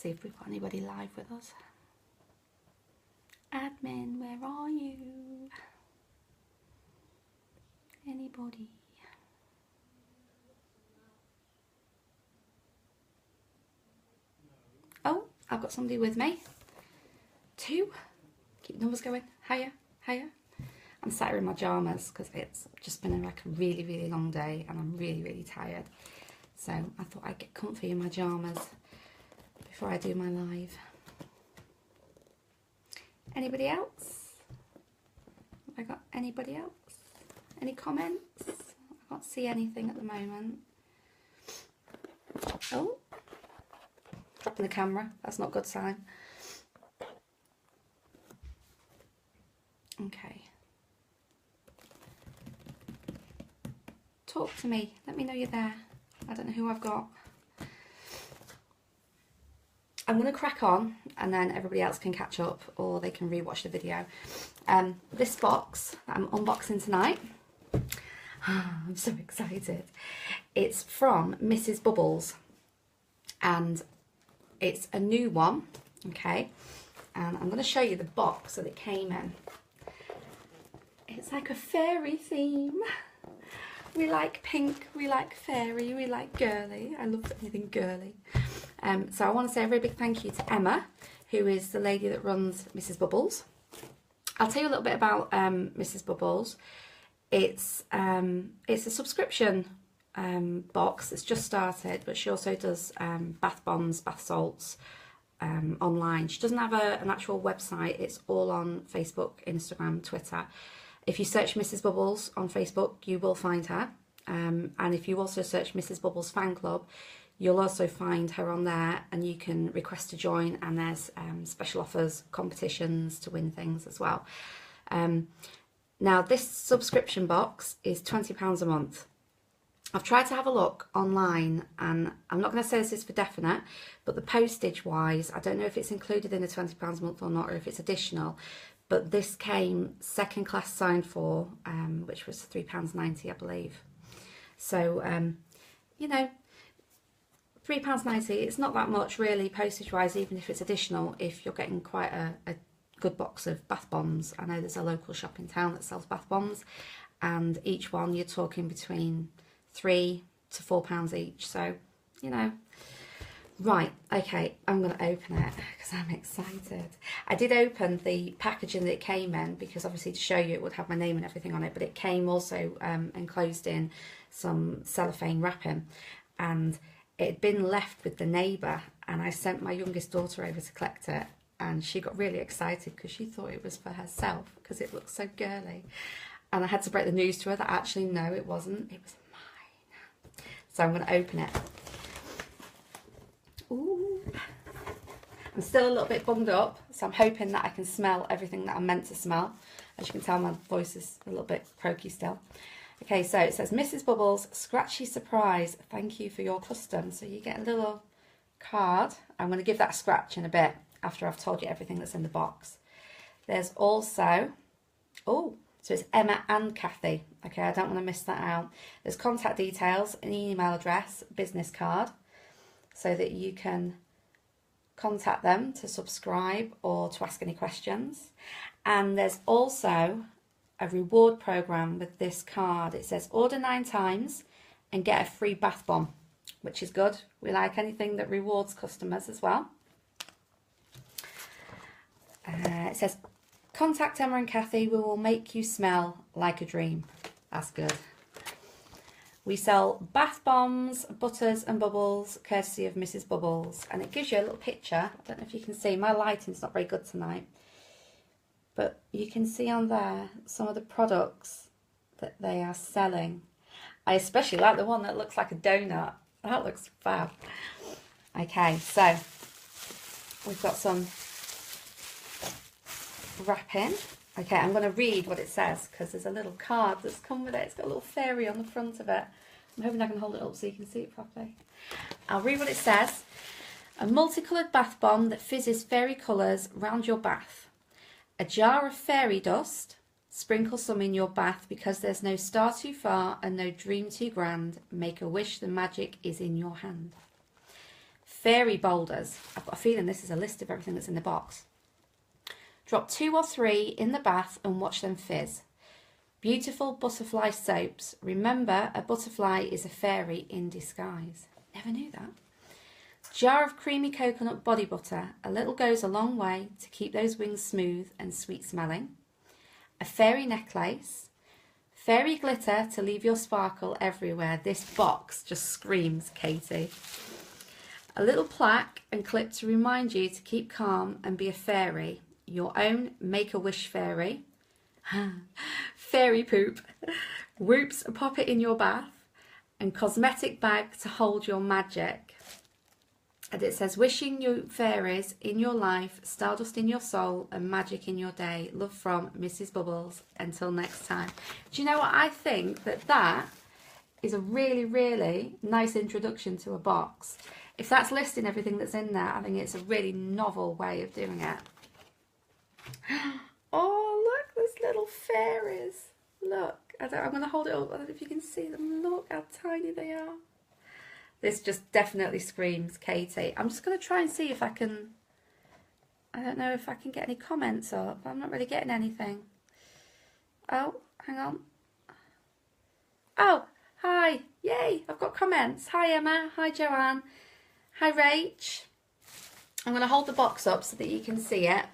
see if we've got anybody live with us. Admin, where are you? Anybody? Oh, I've got somebody with me. 2. Keep the numbers going. Higher, higher. I'm sat here in my pyjamas because it's just been like a really, really long day and I'm really, really tired. So I thought I'd get comfy in my pyjamas before I do my live. Anybody else? Have I got anybody else? Any comments? I can't see anything at the moment. Oh, dropping the camera. That's not a good sign. Okay. Talk to me. Let me know you're there. I don't know who I've got. I'm going to crack on and then everybody else can catch up or they can rewatch the video. This box that I'm unboxing tonight, I'm so excited. It's from Mrs. Bubbles and it's a new one, okay? And I'm going to show you the box that it came in. It's like a fairy theme. We like pink, we like fairy, we like girly. I love anything girly. So I want to say a very big thank you to Emma, who is the lady that runs Mrs. Bubbles. I'll tell you a little bit about Mrs. Bubbles. It's a subscription box that's just started, but she also does bath bombs, bath salts online. She doesn't have an actual website. It's all on Facebook, Instagram, Twitter. If you search Mrs. Bubbles on Facebook, you will find her. And if you also search Mrs. Bubbles Fan Club, you'll also find her on there and you can request to join and there's special offers, competitions to win things as well. Now this subscription box is £20 a month. I've tried to have a look online and I'm not going to say this is for definite, but the postage wise, I don't know if it's included in the £20 a month or not, or if it's additional. But this came second class signed for, which was £3.90, I believe. So, you know, £3.90, it's not that much really postage-wise, even if it's additional, if you're getting quite a good box of bath bombs. I know there's a local shop in town that sells bath bombs, and each one you're talking between £3 to £4 each. So, you know. Right, okay, I'm going to open it because I'm excited. I did open the packaging that it came in because obviously to show you it would have my name and everything on it, but it came also enclosed in some cellophane wrapping and it had been left with the neighbour and I sent my youngest daughter over to collect it and she got really excited because she thought it was for herself because it looked so girly. And I had to break the news to her that actually no, it wasn't, it was mine. So I'm going to open it. Ooh. I'm still a little bit bunged up, so I'm hoping that I can smell everything that I'm meant to smell. As you can tell, my voice is a little bit croaky still. Okay, so it says, Mrs. Bubbles, scratchy surprise, thank you for your custom. So you get a little card. I'm going to give that a scratch in a bit after I've told you everything that's in the box. There's also, oh, so it's Emma and Kathy. Okay, I don't want to miss that out. There's contact details, an email address, business card, so that you can contact them to subscribe or to ask any questions. And there's also a reward program with this card. It says order 9 times and get a free bath bomb, which is good. We like anything that rewards customers as well. It says contact Emma and Kathy, we will make you smell like a dream. That's good. We sell bath bombs, butters and bubbles, courtesy of Mrs. Bubbles. And it gives you a little picture. I don't know if you can see. My lighting's not very good tonight. But you can see on there some of the products that they are selling. I especially like the one that looks like a donut. That looks fab. Okay, so we've got some wrapping. Okay, I'm going to read what it says because there's a little card that's come with it. It's got a little fairy on the front of it. I'm hoping I can hold it up so you can see it properly. I'll read what it says. A multicoloured bath bomb that fizzes fairy colours round your bath. A jar of fairy dust. Sprinkle some in your bath because there's no star too far and no dream too grand. Make a wish, the magic is in your hand. fairy boulders. I've got a feeling this is a list of everything that's in the box. Drop 2 or 3 in the bath and watch them fizz. Beautiful butterfly soaps. Remember, a butterfly is a fairy in disguise. Never knew that. Jar of creamy coconut body butter. A little goes a long way to keep those wings smooth and sweet smelling. A fairy necklace. Fairy glitter to leave your sparkle everywhere. This box just screams Katie. A little plaque and clip to remind you to keep calm and be a fairy. Your own Make-A-Wish fairy. Fairy poop. Whoops, pop it in your bath. And cosmetic bag to hold your magic. And it says, wishing you fairies in your life, stardust in your soul, and magic in your day. Love from Mrs. Bubbles. Until next time. Do you know what? I think that is a really, really nice introduction to a box. If that's listing everything that's in there, I think it's a really novel way of doing it. Oh, look, there's little fairies. Look, I'm going to hold it up. I don't know if you can see them. Look how tiny they are. This just definitely screams Katie. I'm just going to try and see if I can... I don't know if I can get any comments up. I'm not really getting anything. Oh, hang on. Oh, hi. Yay, I've got comments. Hi, Emma. Hi, Joanne. Hi, Rach. I'm going to hold the box up so that you can see it.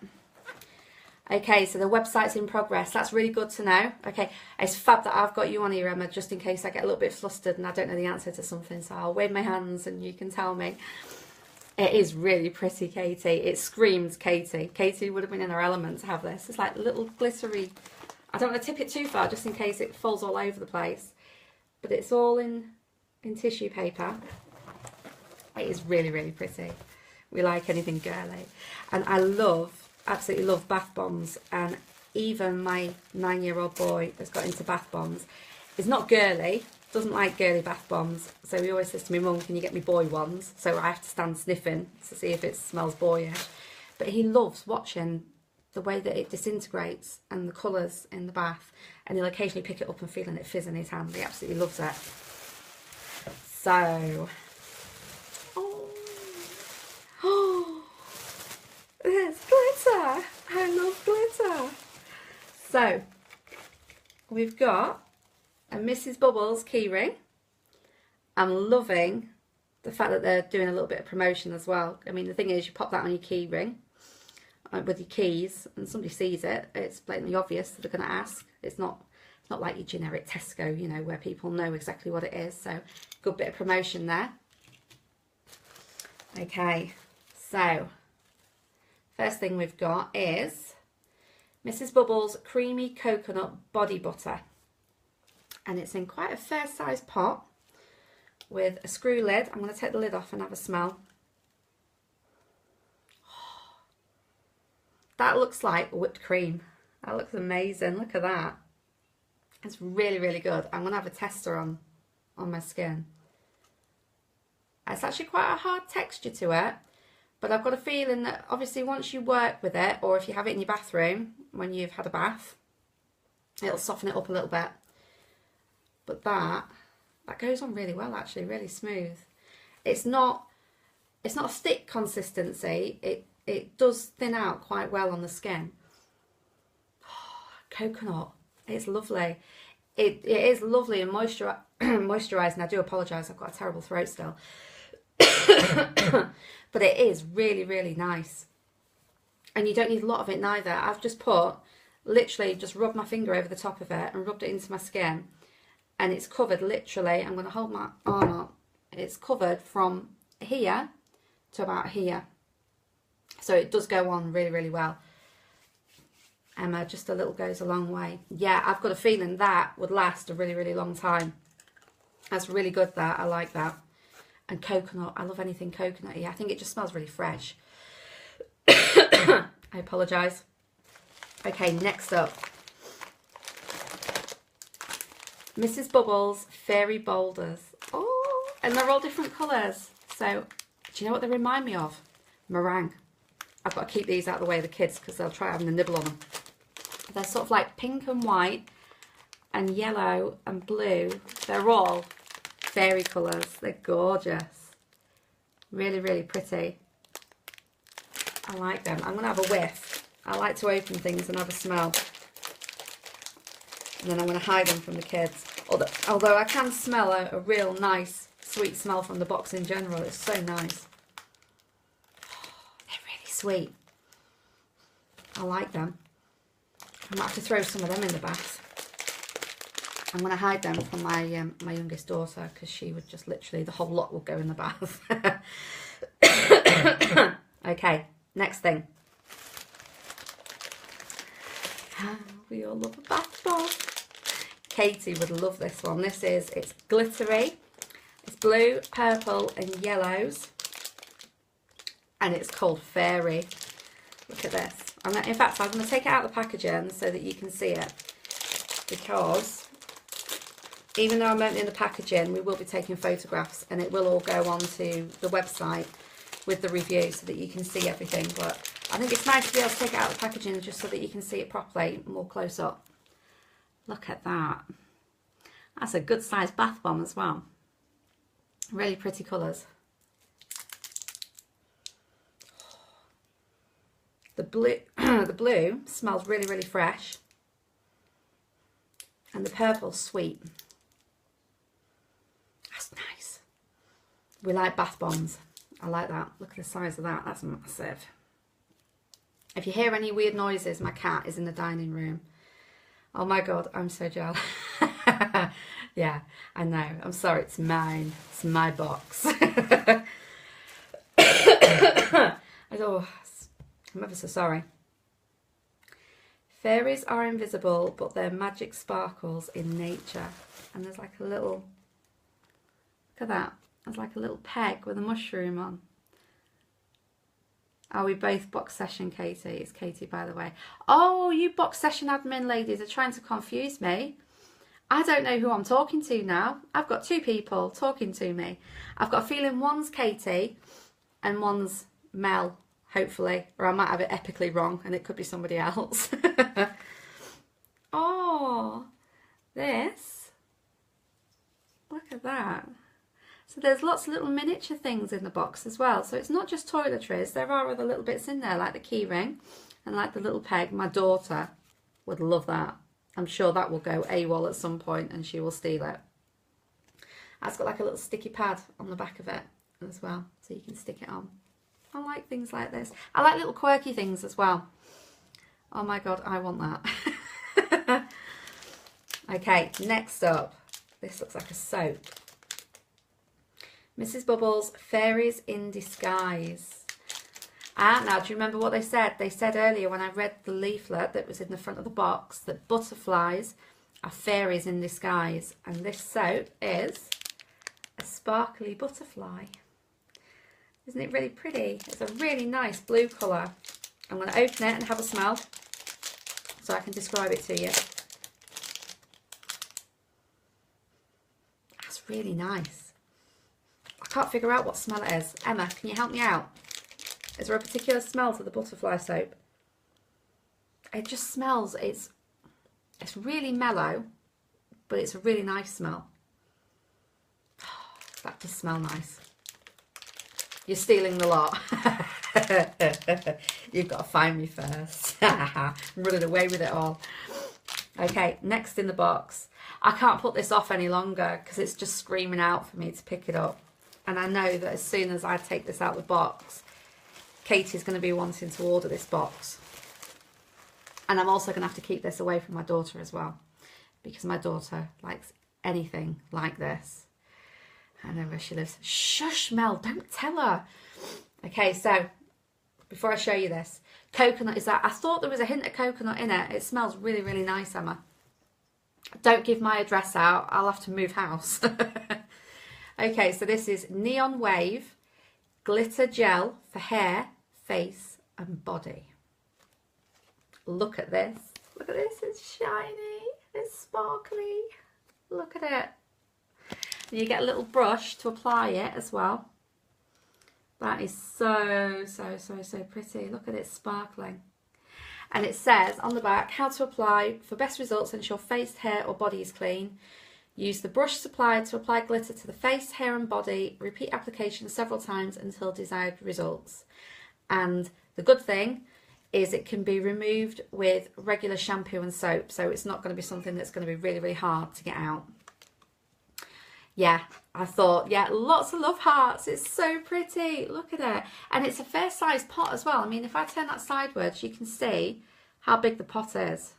Okay, so the website's in progress. That's really good to know. Okay, it's fab that I've got you on here, Emma, just in case I get a little bit flustered and I don't know the answer to something. So I'll wave my hands and you can tell me. It is really pretty, Katie. It screams Katie. Katie would have been in her element to have this. It's like little glittery. I don't want to tip it too far just in case it falls all over the place. But it's all in tissue paper. It is really, really pretty. We like anything girly. And I absolutely love bath bombs, and even my 9-year-old boy has got into bath bombs. He's not girly, doesn't like girly bath bombs, so he always says to me, Mum, can you get me boy ones? So I have to stand sniffing to see if it smells boyish. But he loves watching the way that it disintegrates and the colours in the bath, and he'll occasionally pick it up and feeling it fizz in his hand. He absolutely loves it. So, oh, there's glitter. I love glitter. So, we've got a Mrs. Bubbles keyring. I'm loving the fact that they're doing a little bit of promotion as well. I mean, the thing is, you pop that on your keyring with your keys, and somebody sees it. It's blatantly obvious that they're going to ask. It's not like your generic Tesco, you know, where people know exactly what it is. So, good bit of promotion there. Okay, so first thing we've got is Mrs. Bubbles Creamy Coconut Body Butter. And it's in quite a fair sized pot with a screw lid. I'm going to take the lid off and have a smell. Oh, that looks like whipped cream. That looks amazing. Look at that. It's really, really good. I'm going to have a tester on my skin. It's actually quite a hard texture to it. But I've got a feeling that obviously once you work with it, or if you have it in your bathroom when you've had a bath, it'll soften it up a little bit. But that goes on really well, actually, really smooth. It's not a stick consistency. It does thin out quite well on the skin. Oh, coconut, it's lovely. It is lovely and moisturising. I do apologise, I've got a terrible throat still. But it is really, really nice. And you don't need a lot of it neither. I've just literally just rubbed my finger over the top of it and rubbed it into my skin. And it's covered literally, I'm going to hold my arm up. It's covered from here to about here. So it does go on really, really well. Emma, just a little goes a long way. Yeah, I've got a feeling that would last a really, really long time. That's really good, that. I like that. And coconut, I love anything coconutty. I think it just smells really fresh. I apologise. Okay, next up. Mrs. Bubbles Fairy Boulders. Oh, and they're all different colours. So, do you know what they remind me of? Meringue. I've got to keep these out of the way of the kids because they'll try having a nibble on them. They're sort of like pink and white and yellow and blue. They're all fairy colours. They're gorgeous. Really, really pretty. I like them. I'm going to have a whiff. I like to open things and have a smell. And then I'm going to hide them from the kids. Although I can smell a real nice, sweet smell from the box in general. It's so nice. They're really sweet. I like them. I might have to throw some of them in the bath. I'm going to hide them from my my youngest daughter, because she would just literally, the whole lot would go in the bath. Okay, next thing. We all love a bath bomb. Katie would love this one. It's glittery. It's blue, purple and yellows. And it's called Fairy. Look at this. In fact, I'm going to take it out of the packaging so that you can see it. Because even though I'm opening the packaging, we will be taking photographs, and it will all go onto the website with the review so that you can see everything. But I think it's nice to be able to take it out of the packaging just so that you can see it properly, more close up. Look at that. That's a good sized bath bomb as well. Really pretty colours. The blue smells really, really fresh. And the purple's sweet. That's nice. We like bath bombs. I like that. Look at the size of that. That's massive. If you hear any weird noises, my cat is in the dining room. Oh my God, I'm so jealous. Yeah, I know. I'm sorry, it's mine. It's my box. Oh, I'm ever so sorry. Fairies are invisible, but their magic sparkles in nature. And there's like a little, look at that. There's like a little peg with a mushroom on. Are we both BoXession, Katie? It's Katie, by the way. Oh, you BoXession admin ladies are trying to confuse me. I don't know who I'm talking to now. I've got two people talking to me. I've got a feeling one's Katie and one's Mel, hopefully. Or I might have it epically wrong and it could be somebody else. Oh, this. Look at that. So there's lots of little miniature things in the box as well. So it's not just toiletries. There are other little bits in there, like the key ring and like the little peg. My daughter would love that. I'm sure that will go AWOL at some point and she will steal it. It's got like a little sticky pad on the back of it as well, so you can stick it on. I like things like this. I like little quirky things as well. Oh my God, I want that. Okay, next up. This looks like a soap. Mrs. Bubbles, Fairies in Disguise. Now, do you remember what they said? They said earlier when I read the leaflet that was in the front of the box that butterflies are fairies in disguise. And this soap is a sparkly butterfly. Isn't it really pretty? It's a really nice blue colour. I'm going to open it and have a smell so I can describe it to you. That's really nice. I can't figure out what smell it is. Emma, can you help me out? Is there a particular smell to the butterfly soap? It just smells, it's really mellow, but it's a really nice smell. That does smell nice. You're stealing the lot. You've got to find me first. I'm running away with it all. Okay, next in the box. I can't put this off any longer because it's just screaming out for me to pick it up. And I know that as soon as I take this out of the box, Katie's going to be wanting to order this box. And I'm also going to have to keep this away from my daughter as well, because my daughter likes anything like this. I know where she lives. Shush, Mel, don't tell her. Okay, so before I show you this, coconut is that. I thought there was a hint of coconut in it. It smells really, really nice, Emma. Don't give my address out. I'll have to move house. Okay, so this is Neon Wave Glitter Gel for hair, face and body. Look at this. Look at this. It's shiny. It's sparkly. Look at it. And you get a little brush to apply it as well. That is so pretty. Look at it sparkling. And it says on the back, how to apply for best results, ensure face, hair or body is clean. Use the brush supplied to apply glitter to the face, hair and body. Repeat application several times until desired results. And the good thing is it can be removed with regular shampoo and soap, so it's not going to be something that's going to be really, really hard to get out. Yeah, I thought, yeah, lots of love hearts. It's so pretty. Look at it. And it's a fair sized pot as well. I mean, if I turn that sideways, you can see how big the pot is.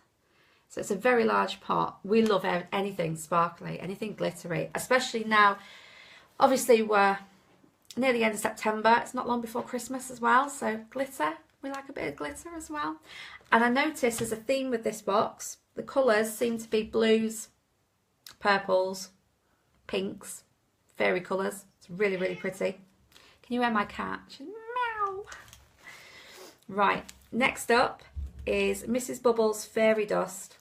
So it's a very large pot. We love anything sparkly, anything glittery, especially now. Obviously, we're near the end of September. It's not long before Christmas as well. So glitter, we like a bit of glitter as well. And I noticed there's a theme with this box. The colours seem to be blues, purples, pinks, fairy colours. It's really, really pretty. Can you hear my cat? She's meow. Right, next up is Mrs. Bubbles Fairy Dust.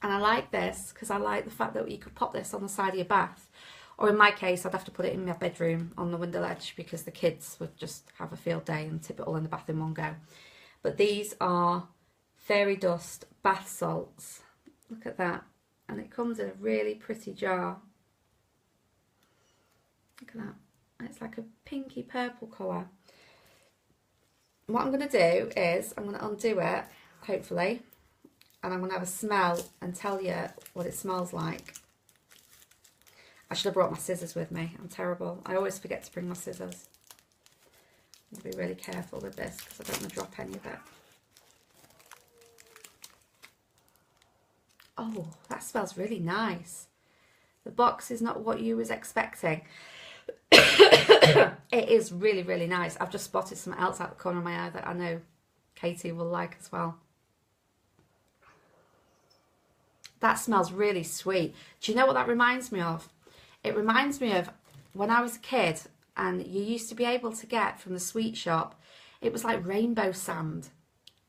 And I like this because I like the fact that you could pop this on the side of your bath. Or in my case, I'd have to put it in my bedroom on the window ledge because the kids would just have a field day and tip it all in the bath in one go. But these are Fairy Dust bath salts. Look at that. And it comes in a really pretty jar. Look at that. It's like a pinky purple colour. What I'm going to do is I'm going to undo it, hopefully, and I'm going to have a smell and tell you what it smells like. I should have brought my scissors with me. I'm terrible. I always forget to bring my scissors. I'll be really careful with this because I don't want to drop any of it. Oh, that smells really nice. The box is not what you was expecting. It is really, really nice. I've just spotted something else out the corner of my eye that I know Katie will like as well. That smells really sweet. Do you know what that reminds me of? It reminds me of when I was a kid and you used to be able to get from the sweet shop, it was like rainbow sand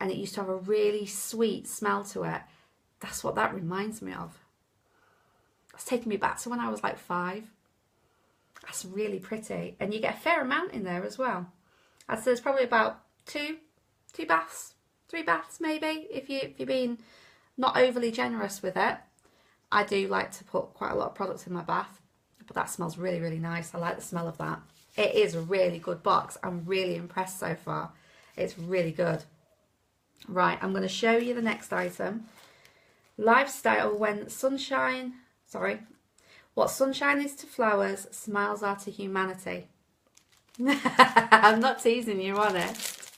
and it used to have a really sweet smell to it. That's what that reminds me of. It's taking me back to when I was like 5. That's really pretty. And you get a fair amount in there as well. I'd say there's probably about 2 baths, 3 baths maybe, if you're being not overly generous with it. I do like to put quite a lot of products in my bath, but that smells really, really nice. I like the smell of that. It is a really good box. I'm really impressed so far. It's really good. Right, I'm going to show you the next item. Lifestyle when sunshine, what sunshine is to flowers, smiles are to humanity. I'm not teasing you, honest.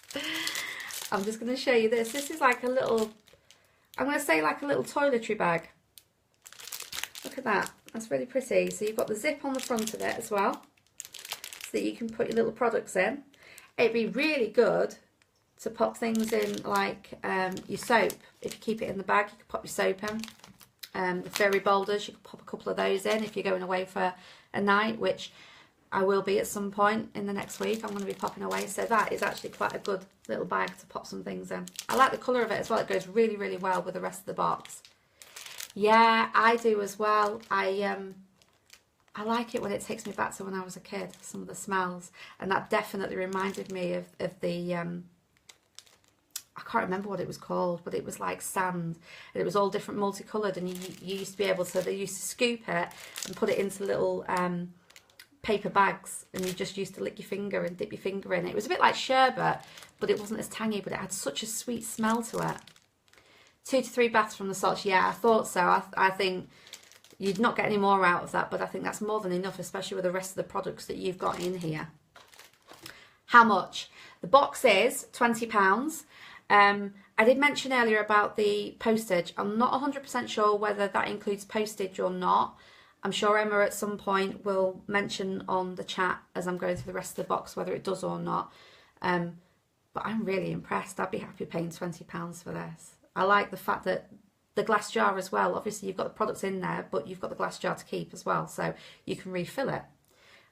I'm just going to show you this. This is like a little, I'm going to say like a little toiletry bag. Look at that. That's really pretty. So you've got the zip on the front of it as well, so that you can put your little products in. It'd be really good to pop things in like your soap. If you keep it in the bag, you can pop your soap in. The fairy boulders, you can pop a couple of those in if you're going away for a night, which I will be at some point in the next week. I'm going to be popping away, so that is actually quite a good little bag to pop some things in. I like the colour of it as well. It goes really, really well with the rest of the box. Yeah, I do as well. I like it when it takes me back to when I was a kid, some of the smells, and that definitely reminded me of the I can't remember what it was called, but it was like sand, and it was all different multicoloured, and you used to be able to, they used to scoop it and put it into little paper bags, and you just used to lick your finger and dip your finger in it. It was a bit like sherbet, but it wasn't as tangy, but it had such a sweet smell to it. 2 to 3 baths from the salts. Yeah, I thought so. I think you'd not get any more out of that, but I think that's more than enough, especially with the rest of the products that you've got in here. How much? The box is £20. I did mention earlier about the postage. I'm not 100% sure whether that includes postage or not. I'm sure Emma at some point will mention on the chat as I'm going through the rest of the box whether it does or not. But I'm really impressed. I'd be happy paying £20 for this. I like the fact that the glass jar as well. Obviously you've got the products in there, but you've got the glass jar to keep as well, so you can refill it.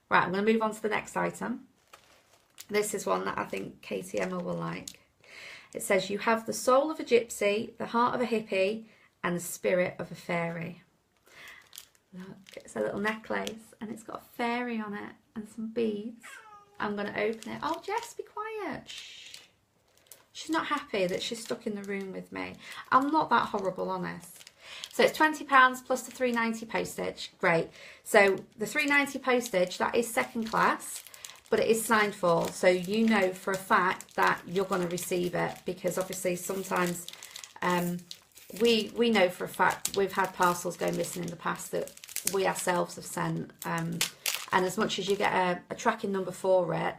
Right, I'm going to move on to the next item. This is one that I think Katie Emma will like. It says, you have the soul of a gypsy, the heart of a hippie, and the spirit of a fairy. Look, it's a little necklace, and it's got a fairy on it, and some beads. I'm going to open it. Oh, Jess, be quiet. Shh. She's not happy that she's stuck in the room with me. I'm not that horrible, honest. So it's £20 plus the £3.90 postage. Great. So the £3.90 postage, that is second class, but it is signed for. So you know for a fact that you're going to receive it, because obviously sometimes we know for a fact we've had parcels go missing in the past that we ourselves have sent. And as much as you get a tracking number for it,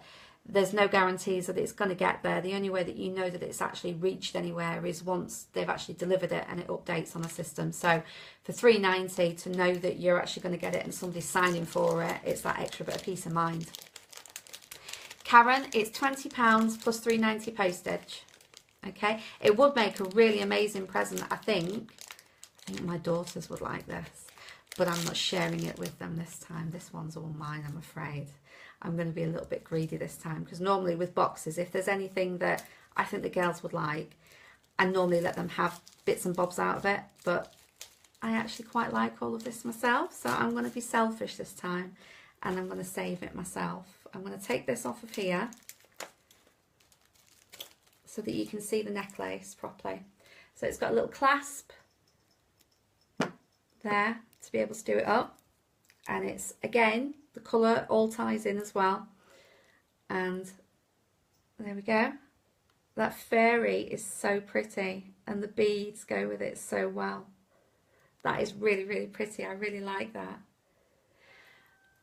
there's no guarantees that it's going to get there. The only way that you know that it's actually reached anywhere is once they've actually delivered it and it updates on a system. So for £3.90 to know that you're actually going to get it and somebody's signing for it, it's that extra bit of peace of mind. Karen, it's £20 plus £3.90 postage. Okay, it would make a really amazing present. I think my daughters would like this, but I'm not sharing it with them this time. This one's all mine, I'm afraid. I'm going to be a little bit greedy this time, because normally with boxes, if there's anything that I think the girls would like, I normally let them have bits and bobs out of it, but I actually quite like all of this myself, so I'm going to be selfish this time and I'm going to save it myself. I'm going to take this off of here so that you can see the necklace properly. So it's got a little clasp there to be able to do it up, and it's, again, the colour all ties in as well. And there we go. That fairy is so pretty, and the beads go with it so well. That is really, really pretty. I really like that.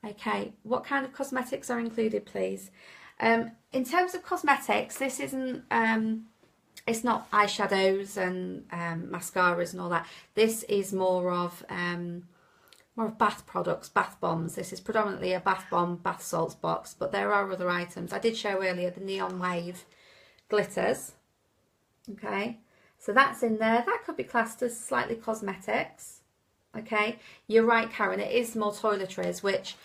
Okay, what kind of cosmetics are included, please? In terms of cosmetics, this isn't, it's not eyeshadows and mascaras and all that. This is more of bath products, bath bombs. This is predominantly a bath bomb, bath salts box, but there are other items. I did show earlier the Neon Wave glitters. Okay, so that's in there. That could be classed as slightly cosmetics. Okay, you're right, Karen, it is more toiletries, which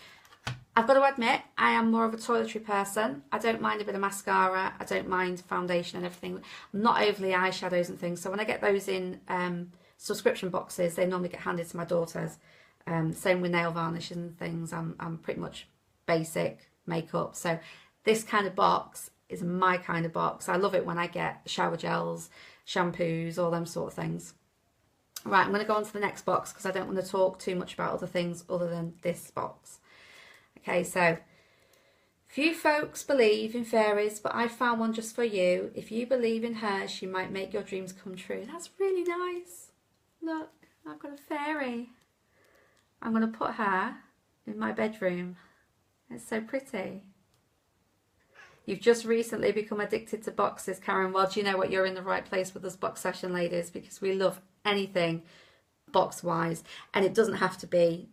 I've got to admit, I am more of a toiletry person. I don't mind a bit of mascara. I don't mind foundation and everything. I'm not overly eyeshadows and things. So when I get those in subscription boxes, they normally get handed to my daughters. Same with nail varnishes and things. I'm pretty much basic makeup. So this kind of box is my kind of box. I love it when I get shower gels, shampoos, all them sort of things. Right, I'm going to go on to the next box because I don't want to talk too much about other things other than this box. Okay, so few folks believe in fairies, but I found one just for you. If you believe in her, she might make your dreams come true. That's really nice. Look, I've got a fairy. I'm going to put her in my bedroom. It's so pretty. You've just recently become addicted to boxes, Karen. Well, do you know what? You're in the right place with us BoXession ladies, because we love anything box-wise. And it doesn't have to be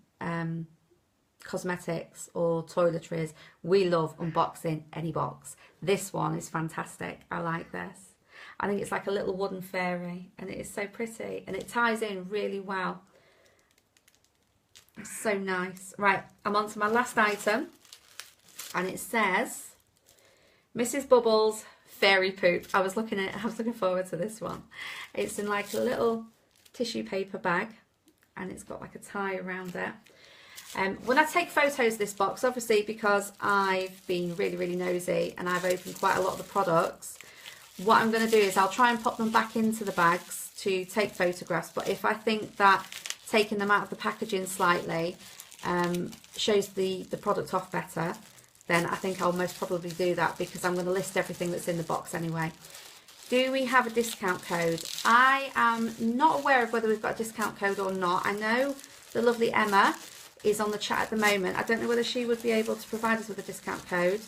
cosmetics or toiletries. We love unboxing any box. This one is fantastic. I like this. I think it's like a little wooden fairy, and it is so pretty, and it ties in really well. It's so nice. Right, I'm on to my last item, and it says Mrs. Bubbles Fairy Poop. I was looking forward to this one. It's in like a little tissue paper bag, and it's got like a tie around it. When I take photos of this box, obviously because I've been really, really nosy and I've opened quite a lot of the products, what I'm going to do is I'll try and pop them back into the bags to take photographs. But if I think that taking them out of the packaging slightly shows the product off better, then I think I'll most probably do that, because I'm going to list everything that's in the box anyway. Do we have a discount code? I am not aware of whether we've got a discount code or not. I know the lovely Emma is on the chat at the moment. I don't know whether she would be able to provide us with a discount code.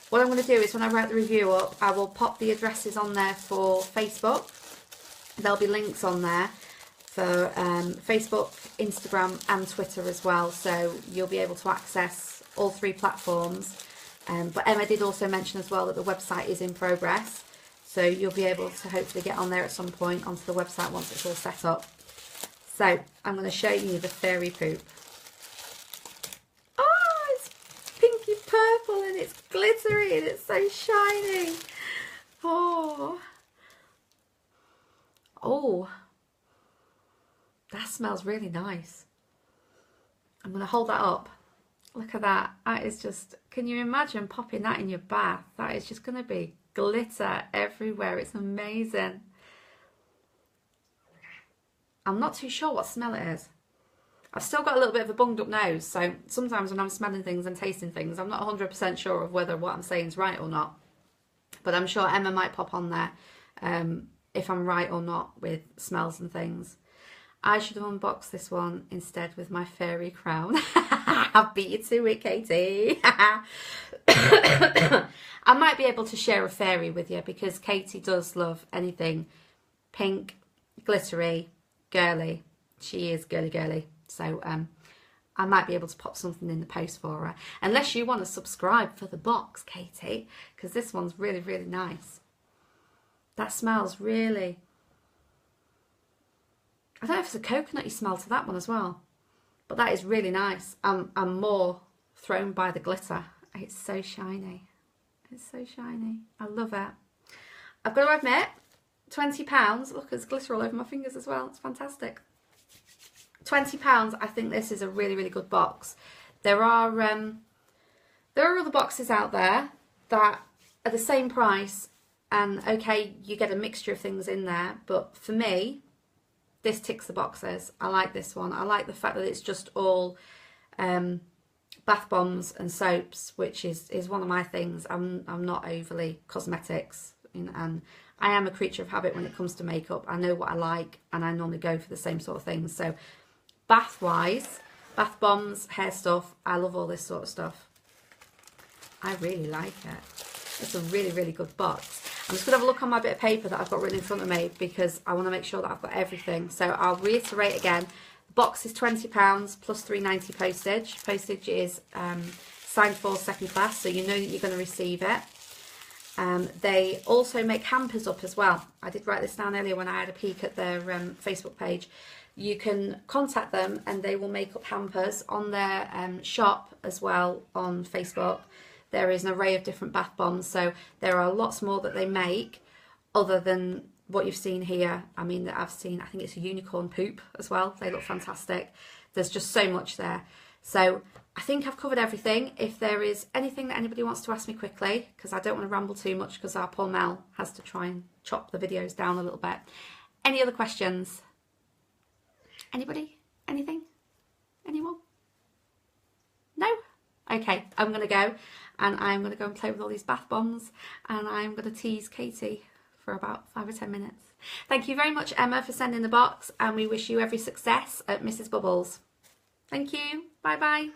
What I'm going to do is when I write the review up, I will pop the addresses on there for Facebook. There'll be links on there for Facebook, Instagram and Twitter as well, so you'll be able to access all three platforms. But Emma did also mention as well that the website is in progress, so you'll be able to hopefully get on there at some point onto the website once it's all set up. So I'm going to show you the fairy poop. Oh, it's pinky purple and it's glittery and it's so shiny. Oh, that smells really nice. I'm going to hold that up. Look at that. That is just, can you imagine popping that in your bath? That is just going to be glitter everywhere. It's amazing. I'm not too sure what smell it is. I've still got a little bit of a bunged up nose, so sometimes when I'm smelling things and tasting things, I'm not 100% sure of whether what I'm saying is right or not. But I'm sure Emma might pop on there if I'm right or not with smells and things. I should have unboxed this one instead with my fairy crown. I beat you to it, Katie. I might be able to share a fairy with you because Katie does love anything pink, glittery, girly. She is girly. So I might be able to pop something in the post for her. Unless you want to subscribe for the box, Katie, because this one's really, really nice. That smells really... I don't know if it's a coconutty smell to that one as well. But that is really nice. I'm more thrown by the glitter. It's so shiny. It's so shiny. I love it. I've got to admit, £20. Look, there's glitter all over my fingers as well. It's fantastic. £20. I think this is a really, really good box. There are other boxes out there that are the same price, and okay, you get a mixture of things in there. But for me, this ticks the boxes. I like this one. I like the fact that it's just all bath bombs and soaps, which is one of my things. I'm not overly cosmetics, and I am a creature of habit when it comes to makeup. I know what I like, and I normally go for the same sort of things. So bath-wise, bath bombs, hair stuff, I love all this sort of stuff. I really like it. It's a really, really good box. I'm just going to have a look on my bit of paper that I've got written in front of me because I want to make sure that I've got everything. So I'll reiterate again. The box is £20 plus £3.90 postage. Postage is signed for second class, so you know that you're going to receive it. They also make hampers up as well. I did write this down earlier when I had a peek at their Facebook page. You can contact them and they will make up hampers on their shop as well on Facebook. There is an array of different bath bombs, so there are lots more that they make other than what you've seen here. I mean, that I've seen, I think it's a unicorn poop as well. They look fantastic. There's just so much there. So I think I've covered everything. If there is anything that anybody wants to ask me quickly, because I don't want to ramble too much because our poor Mel has to try and chop the videos down a little bit. Any other questions? Anybody? Anything? Anyone? No? Okay, I'm going to go and I'm going to go and play with all these bath bombs and I'm going to tease Katie for about 5 or 10 minutes. Thank you very much, Emma, for sending the box, and we wish you every success at Mrs. Bubbles. Thank you. Bye-bye.